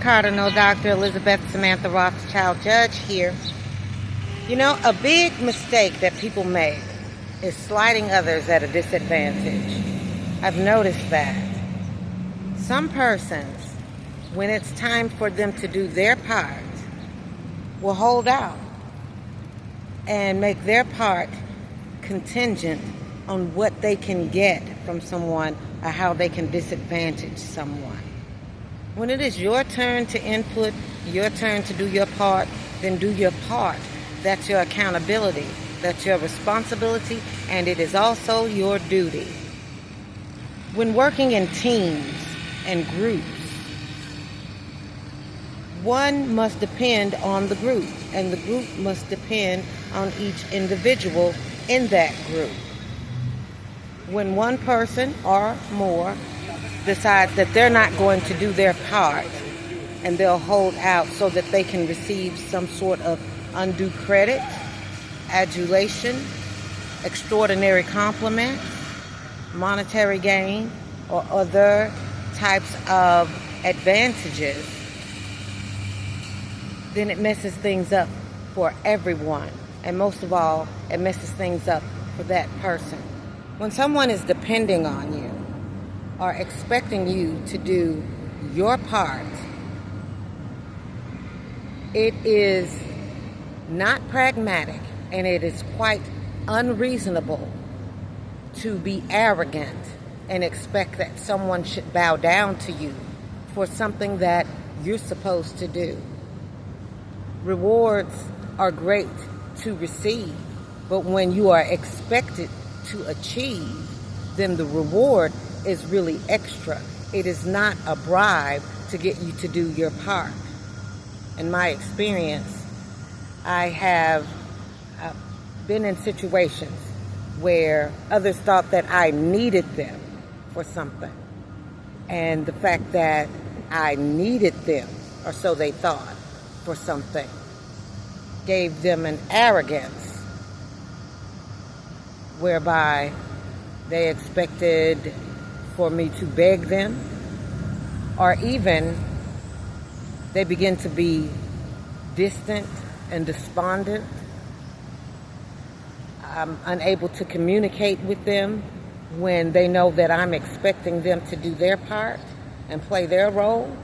Cardinal, Dr. Elizabeth Samantha Rothschild, judge here. You know, a big mistake that people make is slighting others at a disadvantage. I've noticed that. Some persons, when it's time for them to do their part, will hold out and make their part contingent on what they can get from someone or how they can disadvantage someone. When it is your turn to input, your turn to do your part, then do your part. That's your accountability. That's your responsibility, and it is also your duty. When working in teams and groups, one must depend on the group, and the group must depend on each individual in that group. When one person or more decides that they're not going to do their part and they'll hold out so that they can receive some sort of undue credit, adulation, extraordinary compliments, monetary gain, or other types of advantages, then it messes things up for everyone. And most of all, it messes things up for that person. When someone is depending on you or expecting you to do your part, it is not pragmatic, and it is quite unreasonable to be arrogant and expect that someone should bow down to you for something that you're supposed to do. Rewards are great to receive, but when you are expected to achieve, then the reward is really extra. It is not a bribe to get you to do your part. In my experience, I have been in situations where others thought that I needed them for something. And the fact that I needed them, or so they thought, for something, gave them an arrogance whereby they expected for me to beg them, or even they begin to be distant and despondent. I'm unable to communicate with them when they know that I'm expecting them to do their part and play their role.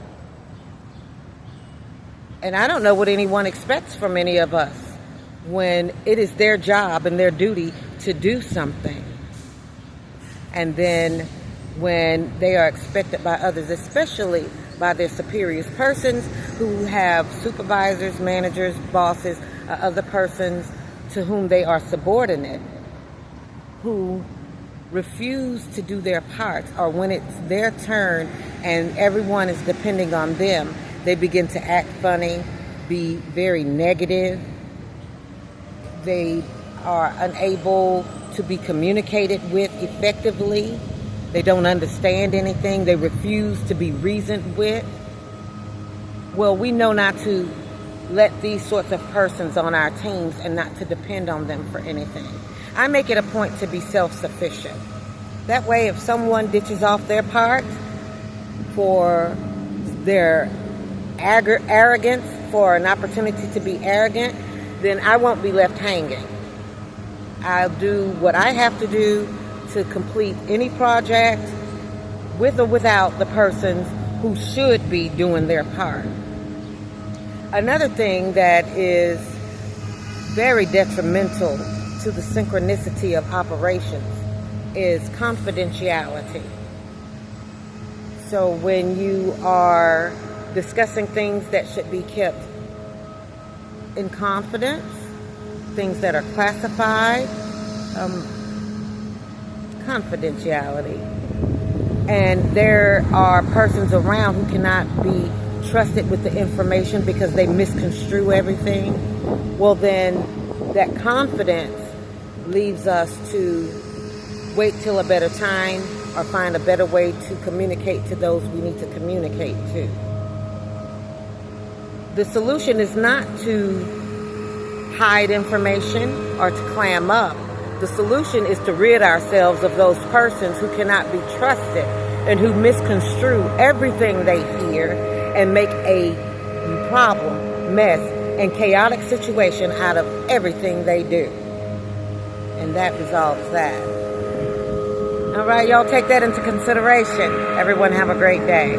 And I don't know what anyone expects from any of us when it is their job and their duty to do something. And then when they are expected by others, especially by their superiors, persons who have supervisors, managers, bosses, other persons to whom they are subordinate, who refuse to do their parts, or when it's their turn and everyone is depending on them, they begin to act funny, be very negative. They are unable to be communicated with effectively. They don't understand anything. They refuse to be reasoned with. Well, we know not to let these sorts of persons on our teams and not to depend on them for anything. I make it a point to be self-sufficient. That way, if someone ditches off their part for their arrogance, for an opportunity to be arrogant, then I won't be left hanging. I'll do what I have to do to complete any project with or without the persons who should be doing their part. Another thing that is very detrimental to the synchronicity of operations is confidentiality. So when you are discussing things that should be kept in confidence, things that are classified, confidentiality. And there are persons around who cannot be trusted with the information because they misconstrue everything. Well, then that confidence leaves us to wait till a better time or find a better way to communicate to those we need to communicate to. The solution is not to hide information or to clam up. The solution is to rid ourselves of those persons who cannot be trusted and who misconstrue everything they hear and make a problem, mess, and chaotic situation out of everything they do. And that resolves that. All right, y'all take that into consideration. Everyone have a great day.